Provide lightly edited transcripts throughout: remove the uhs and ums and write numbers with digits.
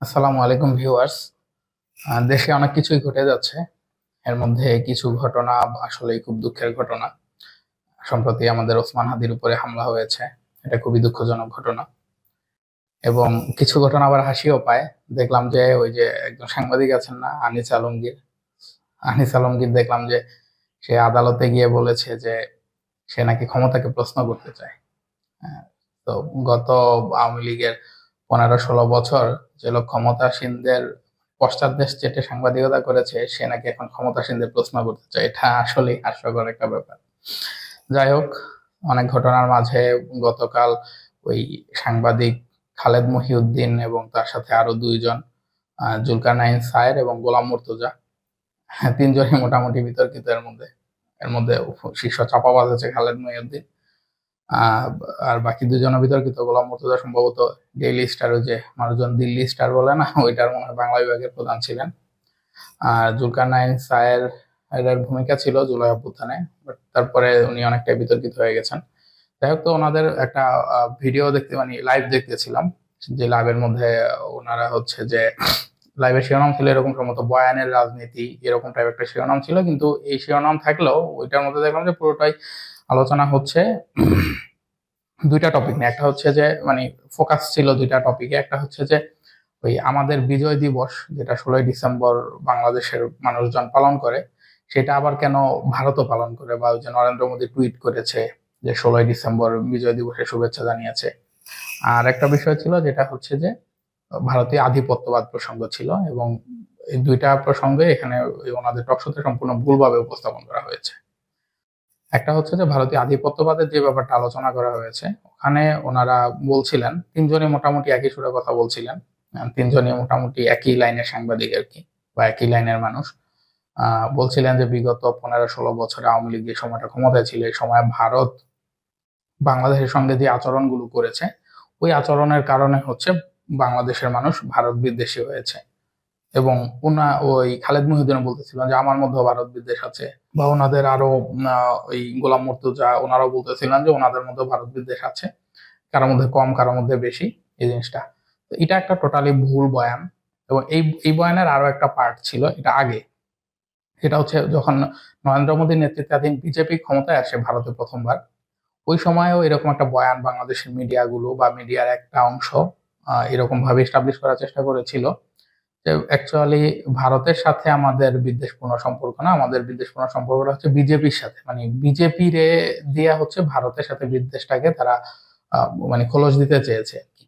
আসসালামু আলাইকুম ভিউয়ার্স। দেশে অনেক কিছুই ঘটে যাচ্ছে। এর মধ্যে কিছু ঘটনা আসলেই খুব দুঃখের ঘটনা। সম্প্রতি আমাদের ওসমান হাদির উপরে হামলা হয়েছে, এটা খুবই দুঃখজনক ঘটনা। এবং কিছু ঘটনা আবার হাসিও পায়। দেখলাম যে ওই যে একজন সাংবাদিক আছেন না, আনিস আলমগীর দেখলাম যে সে আদালতে গিয়ে বলেছে যে সে নাকি ক্ষমতাকে প্রশ্ন করতে চায়। হ্যাঁ, তো গত আওয়ামী লীগের 15-16 বছর যে লোক ক্ষমতাসীনদের পশ্চাৎদেশ চেটে সাংবাদিকতা করেছে, সে নাকি এখন ক্ষমতাসীনদের প্রশ্ন করতে চায়। এটা আসলেই হাস্যকর একটা ব্যাপার। যাই হোক, অনেক ঘটনার মাঝে গতকাল ওই সাংবাদিক খালেদ মহিউদ্দিন এবং তার সাথে আরো দুইজন, জুলকারনাইন সায়ের এবং গোলাম মুর্তজা, তিনজনই মোটামুটি বিতর্কিত। এর মধ্যে শীর্ষ চাপাবাজ হচ্ছে খালেদ মহিউদ্দিন। আহ আর বাকি দুজনের বিতর্কিত। গোলাম মুর্তজা সম্ভবত ডেইলি স্টার, ওই যে মানুষজন দিল্লি স্টার বলে না, ওইটার মনে হয় বাংলা বিভাগের প্রধান ছিলেন। আর জুলকারনাইন সায়ের এর ভূমিকা ছিল জুলাই অভ্যুত্থানে, বাট তারপরে উনি অনেকটাই বিতর্কিত হয়ে গেছেন। যাই হোক, তো ওনাদের একটা ভিডিও দেখতে, মানে লাইভ দেখতেছিলাম, যে লাইভের মধ্যে ওনারা হচ্ছে যে লাইভের শিরোনাম ছিল এরকম, সম্ভবত বয়ানের রাজনীতি এরকম টাইপ একটা শিরোনাম ছিল। কিন্তু এই শিরোনাম থাকলেও ওইটার মধ্যে দেখলাম যে পুরোটাই আলোচনা হচ্ছে দুইটা টপিক নিয়ে। একটা হচ্ছে যে মানে ফোকাস ছিল দুইটা টপিকে। একটা হচ্ছে যে ওই আমাদের বিজয় দিবস, যেটা 16ই ডিসেম্বর বাংলাদেশের মানুষজন পালন করে, সেটা আবার কেন ভারতও পালন করে, বা ওই যে নরেন্দ্র মোদী টুইট করেছে যে 16ই ডিসেম্বর বিজয় দিবসের শুভেচ্ছা জানিয়েছে। আর একটা বিষয় ছিল যেটা হচ্ছে যে ভারতীয় আধিপত্যবাদ প্রসঙ্গ ছিল। এবং এই দুইটা প্রসঙ্গে এখানে ওনাদের টকশোতে সম্পূর্ণ ভুলভাবে উপস্থাপন করা হয়েছে। একটা হচ্ছে যে ভারতীয় আধিপত্যবাদের যে ব্যাপারটা আলোচনা করা হয়েছে, ওখানে ওনারা বলছিলেন, তিনজনই মোটামুটি একই সুরে কথা বলছিলেন। তিনজনই মোটামুটি একই লাইনের সাংবাদিক আর কি, বা একই লাইনের মানুষ। বলছিলেন যে বিগত 15-16 বছরে আওয়ামী লীগ যে সময়টা ক্ষমতায় ছিল, এই সময় ভারত বাংলাদেশের সঙ্গে যে আচরণগুলো করেছে, ওই আচরণের কারণে হচ্ছে বাংলাদেশের মানুষ ভারত বিদ্বেষী হয়েছে। এবং ওই খালেদ মহিউদ্দিন বলতেছিলেন যে আমার মধ্যেও ভারত বিদ্বেষ আছে, বা ওনাদের আরো ওই গোলাম মুর্তজা ওনারাও বলতেছিলেন যে ওনাদের মধ্যে ভারত বিদ্বেষ আছে, কারোর মধ্যে কম কারোর মধ্যে বেশি, এই জিনিসটা। তো এটা একটা টোটালি ভুল বয়ান। এবং এই বয়ানের আরো একটা পার্ট ছিল এটা আগে। সেটা হচ্ছে যখন নরেন্দ্র মোদীর নেতৃত্বাধীন বিজেপি ক্ষমতায় আসে ভারতে প্রথমবার, ওই সময়ও এরকম একটা বয়ান বাংলাদেশের মিডিয়াগুলো বা মিডিয়ার একটা অংশ এরকম ভাবে এস্টাবলিশ করার চেষ্টা করেছিল যে অ্যাকচুয়ালি ভারতের সাথে আমাদের বিদ্বেষপূর্ণ সম্পর্ক না, আমাদের বিদ্বেষপূর্ণ সম্পর্কটা হচ্ছে বিজেপির সাথে। মানে বিজেপি রে দেয়া হচ্ছে ভারতের সাথে বিদ্বেষটাকে তারা মানে খোলস দিতে চেয়েছে আর কি।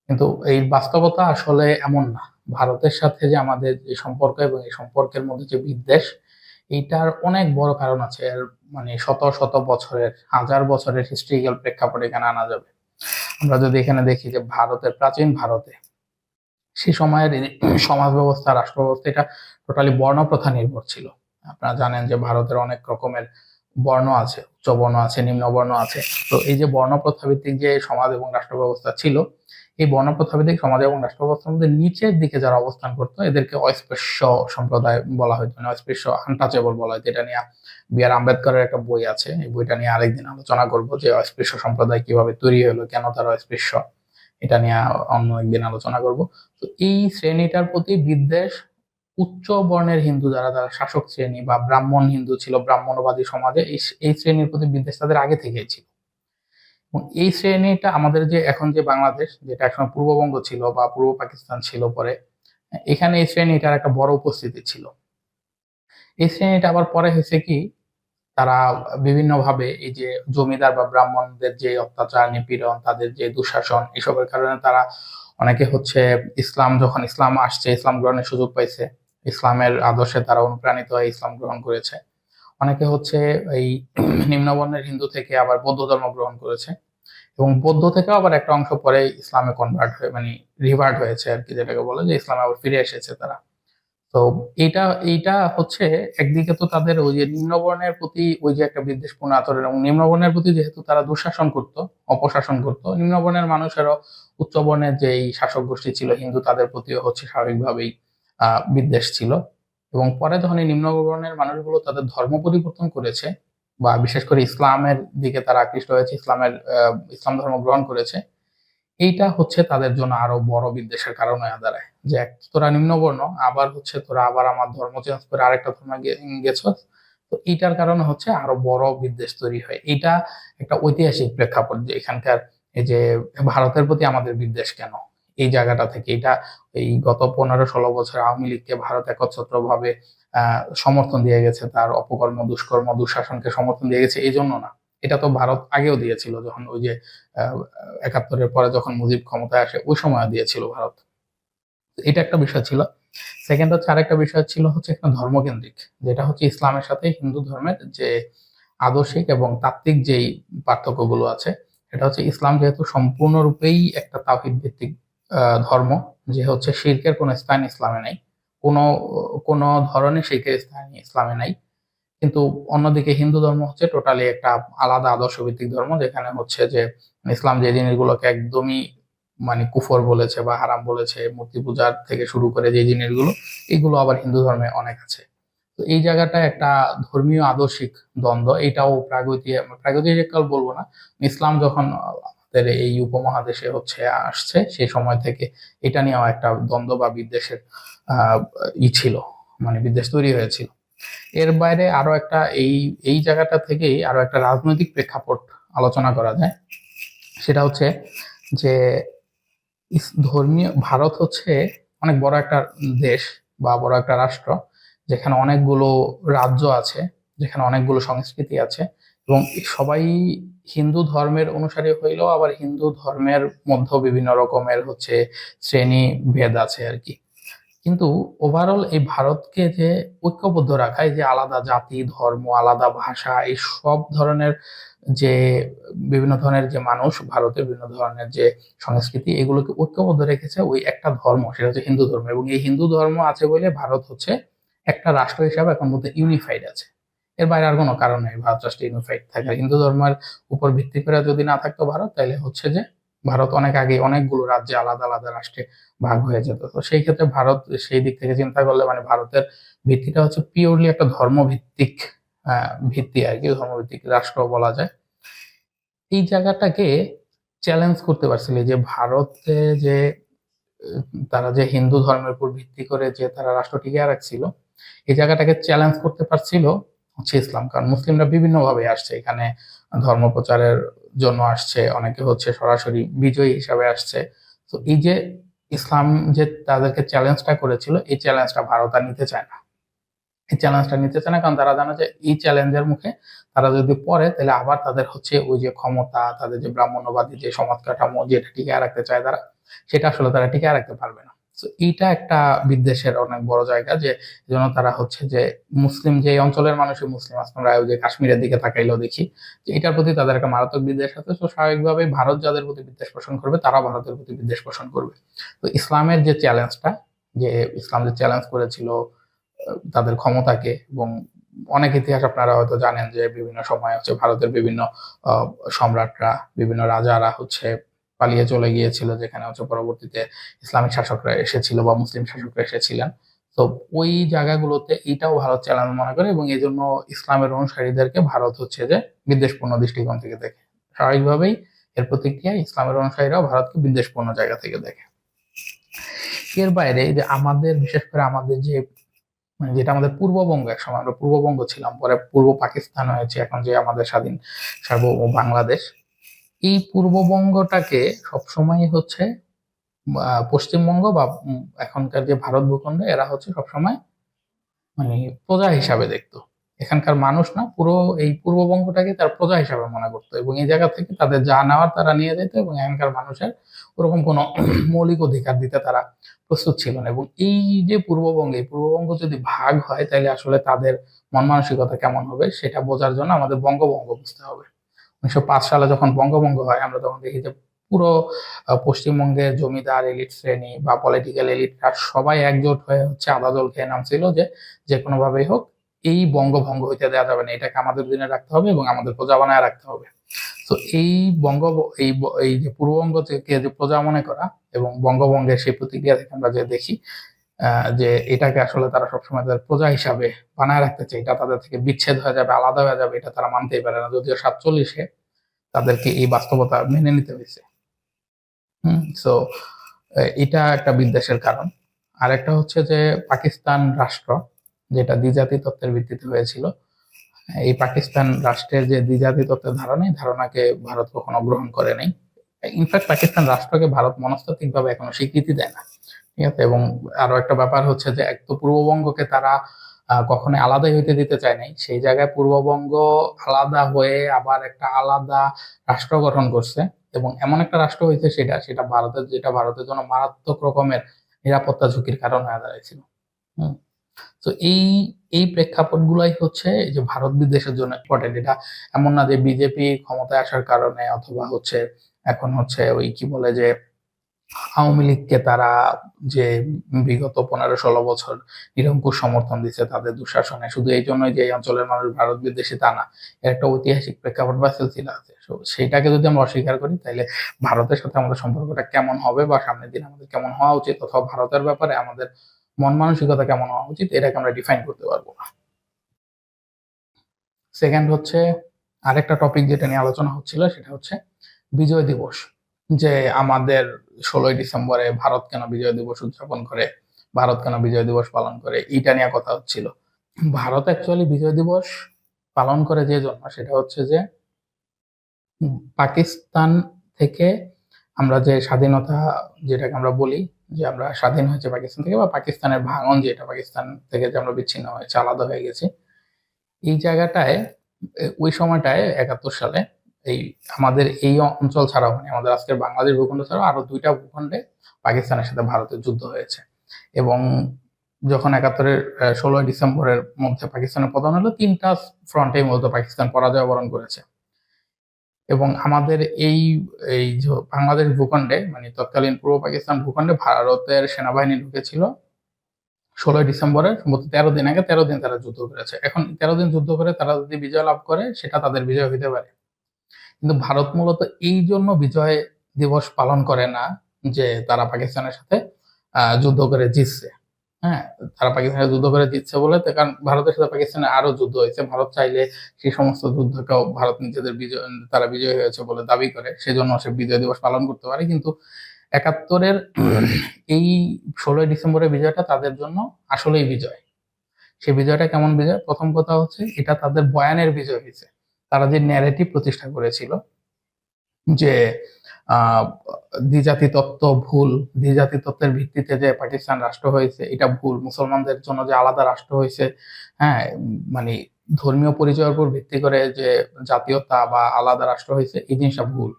কিন্তু এই বাস্তবতা আসলে এমন না। ভারতের সাথে যে আমাদের যে সম্পর্ক এবং এই সম্পর্কের মধ্যে যে বিদ্বেষ, এইটার অনেক বড় কারণ আছে। এর মানে শত শত বছরের, হাজার বছরের হিস্ট্রিক্যাল প্রেক্ষাপট এখানে আনা যাবে। আমরা যদি এখানে দেখি যে প্রাচীন ভারতে সে সময়ের এই সমাজ ব্যবস্থা, রাষ্ট্র ব্যবস্থা, এটা টোটালি বর্ণপ্রথা নির্ভর ছিল। আপনারা জানেন যে ভারতের অনেক রকমের বর্ণ আছে, উচ্চ বর্ণ আছে, নিম্ন বর্ণ আছে। তো এই যে বর্ণপ্রথা ভিত্তিক যে সমাজ এবং রাষ্ট্র ব্যবস্থা ছিল, এই বর্ণপ্রথা ভিত্তিক সমাজ এবং রাষ্ট্র ব্যবস্থার মধ্যে নিচের দিকে যারা অবস্থান করতো, এদেরকে অস্পৃশ্য সম্প্রদায় বলা হয়তো, মানে অস্পৃশ্য, আনটাচেবল বলা হয়তো। এটা নিয়ে বি আর আম্বেদকরের একটা বই আছে, এই বইটা নিয়ে আরেকদিন আলোচনা করবো যে অস্পৃশ্য সম্প্রদায় কিভাবে তৈরি হলো, কেন তারা অস্পৃশ্য, এটা নিয়ে অন্য একদিন আলোচনা করব। তো এই শ্রেণীটার প্রতি বিদ্বেষ উচ্চ বর্ণের হিন্দু যারা, যারা শাসক শ্রেণী বা ব্রাহ্মণ হিন্দু ছিল, ব্রাহ্মণবাদী সমাজে এই শ্রেণীর প্রতি বিদ্বেষ তাদের আগে থেকেই ছিল। এবং এই শ্রেণীটা আমাদের যে এখন যে বাংলাদেশ, যেটা একসময় পূর্ববঙ্গ ছিল বা পূর্ব পাকিস্তান ছিল পরে, এখানে এই শ্রেণীটার একটা বড় উপস্থিতি ছিল। এই শ্রেণীটা আবার পরে হয়েছে কি, তারা বিভিন্নভাবে এই যে জমিদার বা ব্রাহ্মণদের যে অত্যাচার, নিপীড়ন, তাদের যে দুঃশাসন, এসবের কারণে তারা অনেকে হচ্ছে যখন ইসলাম আসছে, ইসলাম গ্রহণের সুযোগ পাইছে, ইসলামের আদর্শে তারা অনুপ্রাণিত হয়ে ইসলাম গ্রহণ করেছে। অনেকে হচ্ছে এই নিম্নবর্ণের হিন্দু থেকে আবার বৌদ্ধ ধর্ম গ্রহণ করেছে। এবং বৌদ্ধ থেকেও আবার একটা অংশ পরে ইসলামে কনভার্ট হয়ে, মানে রিভার্ট হয়েছে আর কি, যেটাকে বলে যে ইসলামে আবার ফিরে এসেছে তারা। তো এইটা এইটা হচ্ছে একদিকে তো তাদের ওই যে নিম্নবর্ণের প্রতি ওই যে একটা বিদ্বেষপূর্ণ আচরণ, এবং নিম্নবর্ণের প্রতি যেহেতু তারা দুঃশাসন করত, অপশাসন করত, নিম্নবর্ণের মানুষেরও উচ্চ বর্ণের যে এই শাসক গোষ্ঠী ছিল হিন্দু, তাদের প্রতিও হচ্ছে স্বাভাবিকভাবেই বিদ্বেষ ছিল। এবং পরে যখন এই নিম্নবর্ণের মানুষগুলো তাদের ধর্ম পরিবর্তন করেছে, বা বিশেষ করে ইসলামের দিকে তারা আকৃষ্ট হয়েছে, ইসলাম ধর্ম গ্রহণ করেছে, এইটা হচ্ছে তাদের জন্য আরো বড় বিদ্বেষের কারণ হয়ে দাঁড়ায়। যে এক তোরা নিম্নবর্ণ, আবার হচ্ছে তোরা আবার আমার ধর্ম চেঞ্জ করে আরেকটা ধর্মে গেছস। তো এইটার কারণে হচ্ছে আরো বড় বিদ্বেষ তৈরি হয়। এটা একটা ঐতিহাসিক প্রেক্ষাপট যে এখানকার এই যে ভারতের প্রতি আমাদের বিদ্বেষ কেন, এই জায়গাটা থেকে। এটা এই গত 15-16 বছর আওয়ামী লীগকে ভারত একচ্ছত্র ভাবে সমর্থন দিয়ে গেছে, তার অপকর্ম দুষ্কর্ম দুঃশাসনকে সমর্থন দিয়ে গেছে এই জন্য না। এটা তো ভারত আগেও দিয়েছিল, যখন ওই যে 71-এর পরে যখন মুজিব ক্ষমতায় আসে ওই সময় দিয়েছিল ভারত। এটা একটা বিষয় ছিল। সেকেন্ড হচ্ছে আরেকটা বিষয় ছিল হচ্ছে একটা ধর্মকেন্দ্রিক, যেটা হচ্ছে ইসলামের সাথে হিন্দু ধর্মের যে আদর্শিক এবং তাত্ত্বিক যেই পার্থক্যগুলো আছে। এটা হচ্ছে ইসলাম যেহেতু সম্পূর্ণরূপেই একটা তাওহীদ ভিত্তিক ধর্ম, যে হচ্ছে শিরকের কোনো স্থান ইসলামে নাই, কোনো কোনো ধরনের শিরকের স্থান ইসলামে নাই। কিন্তু অন্যদিকে হিন্দু ধর্ম হচ্ছে টোটালি একটা আলাদা আদর্শ ভিত্তিক ধর্ম, যেখানে হচ্ছে যে ইসলাম যে জিনিসগুলোকে একদমই মানে কুফর বলেছে বা হারাম বলেছে, মূর্তি পূজার থেকে শুরু করে যে জিনিসগুলো, এগুলো আবার হিন্দু ধর্মে অনেক আছে। তো এই জায়গাটা একটা ধর্মীয় আদর্শিক দ্বন্দ্ব। এটাও প্রাগৈতিহাসিক কাল বলবো না, ইসলাম যখন আমাদের এই উপমহাদেশে হচ্ছে আসছে সেই সময় থেকে এটা নিয়েও একটা দ্বন্দ্ব বা বিদ্বেষের আহ ছিল, মানে বিদ্বেষ তৈরি হয়েছিল। এর বাইরে আরো একটা এই এই জায়গাটা থেকেই আরো একটা রাজনৈতিক প্রেক্ষাপট আলোচনা করা যায়। সেটা হচ্ছে যে ধর্মীয় ভারত হচ্ছে অনেক বড় একটা দেশ বা বড় একটা রাষ্ট্র, যেখানে অনেকগুলো রাজ্য আছে, যেখানে অনেকগুলো সংস্কৃতি আছে, এবং সবাই হিন্দু ধর্মের অনুসারী হইলেও আবার হিন্দু ধর্মের মধ্যেও বিভিন্ন রকমের হচ্ছে শ্রেণী ভেদ আছে আর কি। কিন্তু ওভারঅল এই ভারতকে যে ঐক্যবদ্ধ রাখা, এই যে আলাদা জাতি ধর্ম আলাদা ভাষা এই সব ধরনের যে বিভিন্ন ধরনের যে মানুষ, ভারতের বিভিন্ন ধরনের যে সংস্কৃতি, এগুলোকে ঐক্যবদ্ধ রেখেছে ওই একটা ধর্ম, সেটা হচ্ছে হিন্দু ধর্ম। এবং এই হিন্দু ধর্ম আছে বলে ভারত হচ্ছে একটা রাষ্ট্র হিসাবে এখন মধ্যে ইউনিফাইড আছে। এর বাইরে আর কোনো কারণ নেই ভারত রাষ্ট্র ইউনিফাইড থাকার। হিন্দু ধর্মের উপর ভিত্তি করে যদি না থাকতো ভারত, তাহলে হচ্ছে যে ভারত অনেক আগে অনেকগুলো রাজ্যে আলাদা আলাদা রাষ্ট্রে ভাগ হয়ে যেত। তো সেই ক্ষেত্রে ভারত সেই দিক থেকে চিন্তা করলে মানে ভারতের ভিত্তিটা হচ্ছে পিওরলি একটা ধর্মভিত্তিক ভিত্তি আর কি, ধর্মভিত্তিক রাষ্ট্র বলা যায়। এই জায়গাটাকে চ্যালেঞ্জ করতে পারছিল যে ভারতে যে তারা যে হিন্দু ধর্মের উপর ভিত্তি করে যে তারা রাষ্ট্র টিকিয়ে রাখছিল, এই জায়গাটাকে চ্যালেঞ্জ করতে পারছিল হচ্ছে ইসলাম। কারণ মুসলিমরা বিভিন্ন ভাবে আসছে এখানে, ধর্ম প্রচারের জন্য আসছে, অনেকে হচ্ছে সরাসরি বিজয়ী হিসাবে আসছে। তো এই যে ইসলাম যে তাদেরকে চ্যালেঞ্জটা করেছিল, এই চ্যালেঞ্জটা ভারত আর নিতে চায় না। এই চ্যালেঞ্জটা নিতে চায় না কারণ তারা জানে যে এই চ্যালেঞ্জের মুখে তারা যদি পড়ে তাহলে আবার তাদের হচ্ছে ওই যে ক্ষমতা, তাদের যে ব্রাহ্মণ্যবাদী যে সমাজ কাঠামো যেটা টিকিয়ে রাখতে চায় তারা, সেটা আসলে তারা টিকিয়ে রাখতে পারবে না। তো এইটা একটা বিদ্বেষের অনেক বড় জায়গা, যে জন্য তারা হচ্ছে যে মুসলিম যে অঞ্চলের মানুষই মুসলিম আছে, আমরা ওই যে কাশ্মীরের দিকে তাকাইলেও দেখি যে এটার প্রতি তাদের একটা মারাত্মক বিদ্বেষ আছে। তো স্বাভাবিকভাবেই ভারত যাদের প্রতি বিদ্বেষ পোষণ করবে তারাও ভারতের প্রতি বিদ্বেষ পোষণ করবে। তো ইসলামের যে চ্যালেঞ্জটা, যে ইসলাম যে চ্যালেঞ্জ করেছিল তাদের ক্ষমতাকে, এবং অনেক ইতিহাস আপনারা হয়তো জানেন যে বিভিন্ন সময় হচ্ছে ভারতের বিভিন্ন সম্রাটরা বিভিন্ন রাজারা হচ্ছে পালিয়ে চলে গিয়েছিল, যেখানে হচ্ছে পরবর্তীতে ইসলামিক শাসকরা এসেছিল বা মুসলিম শাসকরা এসেছিলেন। তো ওই জায়গাগুলোতে এটাও ভারত চ্যালেঞ্জ মনে করে, এবং এই জন্য ইসলামের অনুসারীদেরকে ভারত হচ্ছে যে বিদ্বেষপূর্ণ দৃষ্টিকোণ থেকে দেখে। স্বাভাবিকভাবেই এর প্রতিক্রিয়া ইসলামের অনুসারীরাও ভারতকে বিদ্বেষপূর্ণ জায়গা থেকে দেখে। এর বাইরে যে আমাদের বিশেষ করে আমাদের যে মানে যেটা আমাদের পূর্ববঙ্গ, একসময় আমরা পূর্ববঙ্গ ছিলাম, পরে পূর্ব পাকিস্তান হয়েছে, এখন যে আমাদের স্বাধীন সার্বভৌম বাংলাদেশ, এই পূর্ববঙ্গটাকে সবসময় হচ্ছে পশ্চিমবঙ্গ বা এখনকার যে ভারত ভূখণ্ড, এরা হচ্ছে সবসময় মানে প্রজা হিসাবে দেখতো। এখানকার মানুষ না, পুরো এই পূর্ববঙ্গটাকে তার প্রজা হিসাবে মনে করতো, এবং এই জায়গা থেকে তাদের যা নেওয়ার তারা নিয়ে যেত, এবং এখানকার মানুষের ওরকম কোনো মৌলিক অধিকার দিতে তারা প্রস্তুত ছিল না। এবং এই যে পূর্ববঙ্গ যদি ভাগ হয় তাহলে আসলে তাদের মন মানসিকতা কেমন হবে সেটা বোঝার জন্য আমাদের বঙ্গভঙ্গ বুঝতে হবে। 1905 সালে যখন বঙ্গভঙ্গ হয়, আমরা তখন দেখি যে পুরো পশ্চিমবঙ্গের জমিদার এলিট শ্রেণী বা পলিটিক্যাল এলিটরা সবাই একজোট হয়ে হচ্ছে আদা জল খেয়ে নামছিল যে যে কোনো ভাবেই হোক এই বঙ্গভঙ্গ হইতে দেওয়া যাবে না, এটাকে আমাদের দিনে রাখতে হবে এবং আমাদের প্রজা বানায় রাখতে হবে। তো এই বঙ্গ এই যে পূর্ববঙ্গকে যে প্রজা মনে করা এবং বঙ্গভঙ্গের সেই প্রতিক্রিয়া থেকে আমরা যে দেখি যে এটাকে আসলে তারা সবসময় তাদের প্রজা হিসাবে বানায় রাখতে চায়, এটা তাদের থেকে বিচ্ছেদ হয়ে যাবে, আলাদা হয়ে যাবে, এটা তারা মানতেই পারে না। যদিও 47-এ তাদেরকে এই বাস্তবতা মেনে নিতে হয়েছে। সো এটা একটা বিদ্বেষের কারণ। আরেকটা হচ্ছে যে পাকিস্তান রাষ্ট্র, যেটা দ্বিজাতি তত্ত্বের ভিত্তিতে হয়েছিল। এই পাকিস্তান রাষ্ট্রের যে দ্বিজাতি তত্ত্বের ধারণা, এই ধারণাকে ভারত কখনো গ্রহণ করে নাই। ইনফ্যাক্ট পাকিস্তান রাষ্ট্রকে ভারত মনস্তাত্ত্বিক ভাবে এখনো স্বীকৃতি দেয় না। ঠিক আছে, এবং আরো একটা ব্যাপার হচ্ছে যে এক তো পূর্ববঙ্গকে তারা কখনোই আলাদাই হইতে দিতে চায় নাই, সেই জায়গায় পূর্ববঙ্গ আলাদা হয়ে আবার একটা আলাদা রাষ্ট্র গঠন করছে, এবং এমন একটা রাষ্ট্র হয়েছে সেটা সেটা ভারতের, যেটা ভারতের জন্য মারাত্মক রকমের নিরাপত্তা ঝুঁকির কারণ হয়ে দাঁড়াইছিল। হম তো এই প্রেক্ষাপট গুলাই হচ্ছে এই যে ভারত বিদ্বেষের জন্য ইম্পর্টেন্ট। এটা এমন না যে বিজেপি ক্ষমতায় আসার কারণে, অথবা হচ্ছে এখন হচ্ছে ওই কি বলে যে আওয়ামী লীগকে তারা যে বিগত 15-16 বছর নিরঙ্কুশ সমর্থন দিচ্ছে তাদের দুঃশাসনে, শুধু এই জন্যই যে এই অঞ্চলের মানুষ ভারত বিদ্বেষী তা না, এর একটা ঐতিহাসিক প্রেক্ষাপট বা সিলসিলা আছে। সেইটাকে যদি আমরা অস্বীকার করি, তাহলে ভারতের সাথে আমাদের সম্পর্কটা কেমন হবে, বা সামনের দিন আমাদের কেমন হওয়া উচিত, অথবা ভারতের ব্যাপারে আমাদের মন মানসিকতা কেমন হওয়া উচিত, এটাকে আমরা ডিফাইন করতে পারবো না। সেকেন্ড হচ্ছে আরেকটা টপিক যেটা নিয়ে আলোচনা হচ্ছিল, সেটা হচ্ছে বিজয় দিবস। যে আমাদের 16ই ডিসেম্বরে ভারত কেন বিজয় দিবস উদযাপন করে, ভারত কেন বিজয় দিবস পালন করে, এইটা নিয়ে কথা হচ্ছিল। ভারত অ্যাকচুয়ালি বিজয় দিবস পালন করে যে জন্য, সেটা হচ্ছে যে পাকিস্তান থেকে আমরা যে স্বাধীনতা, যেটাকে আমরা বলি যে আমরা স্বাধীন হয়েছে পাকিস্তান থেকে, বা পাকিস্তানের ভাঙন, যেটা পাকিস্তান থেকে যে আমরা বিচ্ছিন্ন হয়েছে, আলাদা হয়ে গেছি, এই জায়গাটায় ওই সময়টায় 71 সালে এই আমাদের এই অঞ্চল ছাড়াও, মানে আমাদের আজকের বাংলাদেশ ভূখণ্ড ছাড়াও আরো 2টা ভূখণ্ডে পাকিস্তানের সাথে ভারতের যুদ্ধ হয়েছে। এবং যখন 71-এর 16ই ডিসেম্বরের মধ্যে পাকিস্তানের পতন হলো, 3টা ফ্রন্টে মূলত পাকিস্তান পরাজয় বরণ করেছে। এবং আমাদের এই এই বাংলাদেশ ভূখণ্ডে, মানে তৎকালীন পূর্ব পাকিস্তান ভূখণ্ডে ভারতের সেনাবাহিনী ঢুকেছিল 16ই ডিসেম্বরের সম্ভবত 13 দিন আগে। 13 দিন তারা যুদ্ধ করেছে। এখন 13 দিন যুদ্ধ করে তারা যদি বিজয় লাভ করে, সেটা তাদের বিজয় হইতে পারে, কিন্তু ভারত মূলত এই জন্য বিজয় দিবস পালন করে না যে তারা পাকিস্তানের সাথে যুদ্ধ করে জিতছে। হ্যাঁ, তারা পাকিস্তানের যুদ্ধ করে জিতছে বলে, কারণ ভারতের সাথে পাকিস্তানের আরো যুদ্ধ হয়েছে, ভারত চাইলে সেই সমস্ত যুদ্ধকেও ভারত নিজেদের বিজয়, তারা বিজয় হয়েছে বলে দাবি করে, সেজন্য সে বিজয় দিবস পালন করতে পারে। কিন্তু 71-এর এই 16ই ডিসেম্বরের বিজয়টা তাদের জন্য আসলেই বিজয়। সেই বিজয়টা কেমন বিজয়? প্রথম কথা হচ্ছে এটা তাদের বয়ানের বিজয় হয়েছে। তারা যে ন্যারেটিভ প্রতিষ্ঠা করেছিল যে দ্বিজাতি তত্ত্ব ভুল, দ্বিজাতি তত্ত্বের ভিত্তিতে যে পাকিস্তান রাষ্ট্র হয়েছে এটা ভুল, মুসলমানদের জন্য যে আলাদা রাষ্ট্র হয়েছে, হ্যাঁ, মানে ধর্মীয় পরিচয়ের উপর ভিত্তি করে যে জাতীয়তা বা আলাদা রাষ্ট্র হয়েছে, এই জিনিসটা ভুল।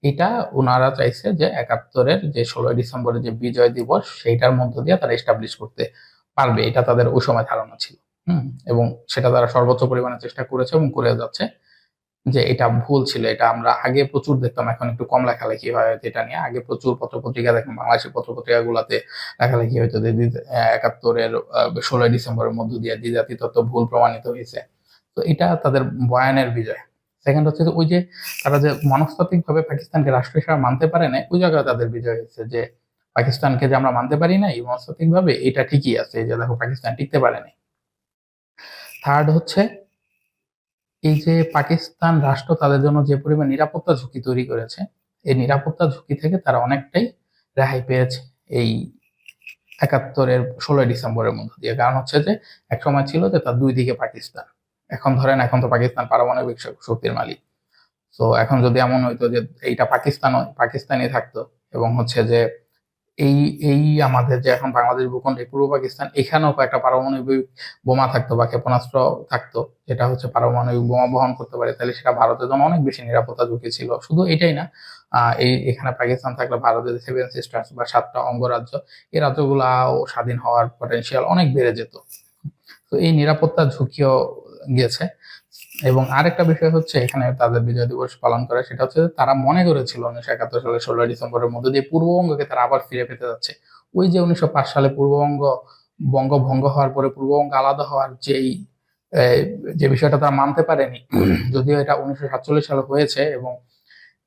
এটা ওনারা চাইছে যে 71-এর যে 16ই ডিসেম্বরের যে বিজয় দিবস, সেইটার মধ্য দিয়ে তারা এস্টাবলিশ করতে পারবে, এটা তাদের ওই সময় ধারণা ছিল। এবং সেটা তারা সর্বোচ্চ পরিমাণে চেষ্টা করেছে এবং করে যাচ্ছে। যে এটা ভুল ছিল, এটা আমরা আগে প্রচুর দেখতাম, এখন একটু কম লেখালেখি হয় যেটা নিয়ে। আগে প্রচুর পত্রপত্রিকা দেখতাম, বাংলাদেশের পত্রপত্রিকা গুলাতে লেখালেখি হইতো যে 71-এর 16ই ডিসেম্বরের মধ্য দিয়ে দ্বিজাতি তত্ত্ব ভুল প্রমাণিত হয়েছে। তো এটা তাদের বয়ানের বিজয়। সেকেন্ড হচ্ছে যে ওই যে তারা যে মনস্তাত্ত্বিক ভাবে পাকিস্তানকে রাষ্ট্র হিসেবে মানতে পারে না, ওই জায়গায় তাদের বিজয় হয়েছে। যে পাকিস্তানকে যে আমরা মানতে পারি না এই মনস্তাত্ত্বিক ভাবে, এটা ঠিকই আছে, এই যে দেখো পাকিস্তান টিকতে পারেনি। থার্ড হচ্ছে এই যে পাকিস্তান রাষ্ট্র তাদের জন্য যে পরিমাণ নিরাপত্তা ঝুঁকি তৈরি করেছে, এই নিরাপত্তা ঝুঁকি থেকে তারা অনেকটাই রেহাই পেয়েছে এই 71-এর 16ই ডিসেম্বরের মধ্য দিয়ে। কারণ হচ্ছে যে এক সময় ছিল যে তার দুই দিকে পাকিস্তান, এখন ধরেন এখন তো পাকিস্তান পারমাণবিক শক্তির মালিক। তো এখন যদি এমন হইতো যে এইটা পাকিস্তানই থাকতো, এবং হচ্ছে যে এই এই আমাদের যে এখন বাংলাদেশ ভূখণ্ডে পূর্ব পাকিস্তান, এখানেও কয়েকটা পারমাণবিক বোমা থাকতো বা ক্ষেপণাস্ত্র থাকতো, যেটা হচ্ছে পারমাণবিক বোমা বহন করতে পারে, তাহলে সেটা ভারতের জন্য অনেক বেশি নিরাপত্তা ঝুঁকি ছিল। শুধু এটাই না, এখানে পাকিস্তান থাকলে ভারতের 7 সিস্টার্স বা 7টা অঙ্গরাজ্য, এই রাজ্যগুলাও স্বাধীন হওয়ার পটেনশিয়াল অনেক বেড়ে যেত। তো এই নিরাপত্তা ঝুঁকিও গেছে। এবং আরেকটা বিষয় হচ্ছে এখানে তাদের বিজয় দিবস পালন করে, সেটা হচ্ছে তারা মনে করেছিল 1971 সালের 16ই ডিসেম্বরের মধ্যে দিয়ে পূর্ববঙ্গকে তারা আবার ফিরে পেতে যাচ্ছে। ওই যে 1905 সালে বঙ্গভঙ্গ হওয়ার পরে পূর্ববঙ্গ আলাদা হওয়ার যে বিষয়টা তারা মানতে পারেনি, যদিও এটা 1947 সালে হয়েছে। এবং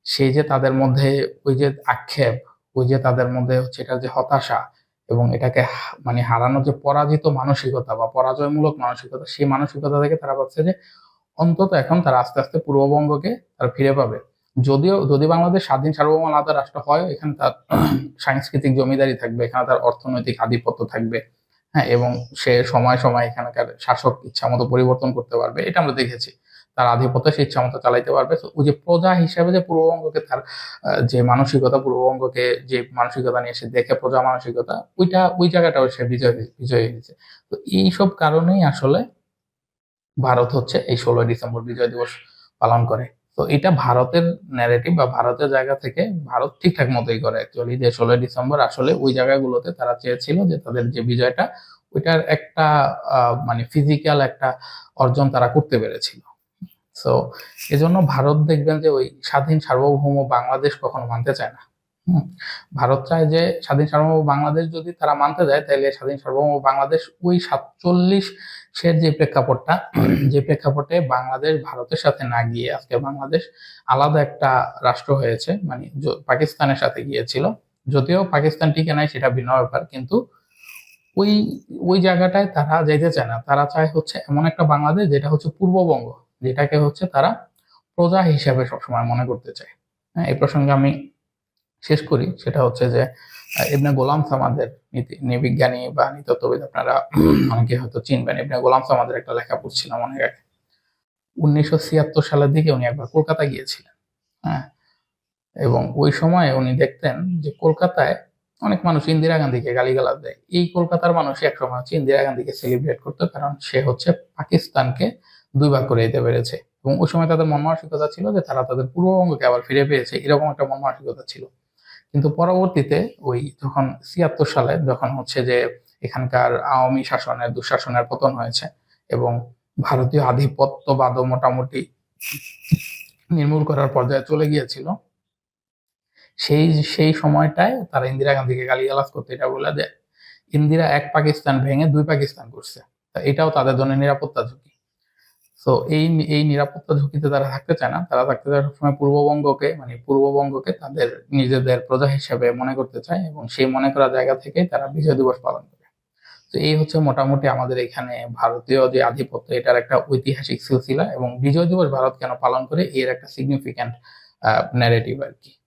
সেই যে তাদের মধ্যে ওই যে আক্ষেপ, ওই যে তাদের মধ্যে হচ্ছে এটা যে হতাশা, এবং এটাকে মানে হারানোর যে পরাজিত মানসিকতা বা পরাজয়মূলক মানসিকতা, সেই মানসিকতা থেকে তারা ভাবছে যে অন্তত এখন তারা আস্তে আস্তে পূর্ববঙ্গকে তারা ফিরে পাবে। যদি বাংলাদেশ স্বাধীন সার্বভৌম আলাদা রাষ্ট্র হয়, এখানে তার সাংস্কৃতিক জমিদারি থাকবে, এখানে তার অর্থনৈতিক আধিপত্য থাকবে, হ্যাঁ, এবং সে সময় সময় এখানকার শাসক ইচ্ছা মতো পরিবর্তন করতে পারবে, এটা আমরা দেখেছি। তার আধিপত্য সে ইচ্ছা মতো চালাইতে পারবে। তো ওই যে প্রজা হিসেবে যে পূর্ববঙ্গকে তার যে মানসিকতা, পূর্ববঙ্গকে যে মানসিকতা নিয়ে সে দেখে, প্রজা মানসিকতা, ওই জায়গাটাও সে বিজয় হয়েছে। তো এইসব কারণেই আসলে ভারত হচ্ছে এই 16ই ডিসেম্বর বিজয় দিবস পালন করে। তো এটা ভারতের ন্যারেটিভ বা ভারতের জায়গা থেকে ভারত ঠিকঠাক মতোই করে অ্যাকচুয়ালি, যে 16ই ডিসেম্বর আসলে ওই জায়গাগুলোতে তারা চেয়েছিল যে তাদের যে বিজয়টা, ওইটার একটা মানে ফিজিক্যাল একটা অর্জন তারা করতে পেরেছিল। সো এজন্য ভারত দেখবেন যে ওই স্বাধীন সার্বভৌম বাংলাদেশ কখনো মানতে চায় না। হুম, ভারত চায় যে স্বাধীন সার্বভৌম বাংলাদেশ যদি তারা মানতে যায়, তাহলে স্বাধীন সার্বভৌম বাংলাদেশ ওই 47 যে প্রেক্ষাপটটা, যে প্রেক্ষাপটে বাংলাদেশ ভারতের সাথে না গিয়ে আজকে বাংলাদেশ আলাদা একটা রাষ্ট্র হয়েছে, মানে পাকিস্তানের সাথে গিয়েছিল। যদিও পাকিস্তান টিকে নাই সেটা ভিন্ন ব্যাপার, কিন্তু ওই ওই জায়গাটায় তারা যাইতে চায় না। তারা চায় হচ্ছে এমন একটা বাংলাদেশ যেটা হচ্ছে পূর্ববঙ্গ, যেটাকে হচ্ছে তারা প্রজা হিসাবে সবসময় মনে করতে চায়। হ্যাঁ, এই প্রসঙ্গে আমি শেষ করি, সেটা হচ্ছে যে ইবনে গোলাম সামাদের নৃবিজ্ঞানী বা নৃতত্ত্ববিদ, আপনারা অনেকে হয়তো চিনবেন। ইবনে গোলাম সামাদের একটা লেখা পড়ছিলাম অনেক আগে। 1976 সালের দিকে উনি একবার কলকাতা গিয়েছিলেন। হ্যাঁ, এবং ওই সময় উনি দেখতেন যে কলকাতায় অনেক মানুষ ইন্দিরা গান্ধীকে গালিগালাজ দেয়। এই কলকাতার মানুষ একসময় হচ্ছে ইন্দিরা গান্ধীকে সেলিব্রেট করতো, কারণ সে হচ্ছে পাকিস্তানকে 2 ভাগ করে দিতে পেরেছে। এবং ওই সময় তাদের মন মানসিকতা ছিল যে তারা তাদের পূর্ববঙ্গকে আবার ফিরে পেয়েছে, এরকম একটা মন মানসিকতা ছিল। কিন্তু পরবর্তীতে ওই যখন 76 সালে যখন হচ্ছে যে এখানকার আওয়ামী শাসনের, দুঃশাসনের পতন হয়েছে এবং ভারতীয় আধিপত্যবাদও মোটামুটি নির্মূল করার পর্যায়ে চলে গিয়েছিল, সেই সেই সময়টায় তারা ইন্দিরা গান্ধীকে গালিগালাজ করতে, এটা বলে যে ইন্দিরা এক পাকিস্তান ভেঙে 2 পাকিস্তান করছে। তা এটাও তাদের জন্য নিরাপত্তা ঝুঁকি। তো এই নিরাপত্তা ঝুঁকিতে তারা থাকতে চায় না। তারা থাকতে চায় সবসময় পূর্ববঙ্গকে তাদের নিজেদের প্রজা হিসেবে মনে করতে চায়, এবং সেই মনে করা জায়গা থেকেই তারা বিজয় দিবস পালন করে। তো এই হচ্ছে মোটামুটি আমাদের এখানে ভারতীয় যে আধিপত্য, এটার একটা ঐতিহাসিক সিলসিলা, এবং বিজয় দিবস ভারত কেন পালন করে এর একটা সিগনিফিক্যান্ট ন্যারেটিভ আর কি।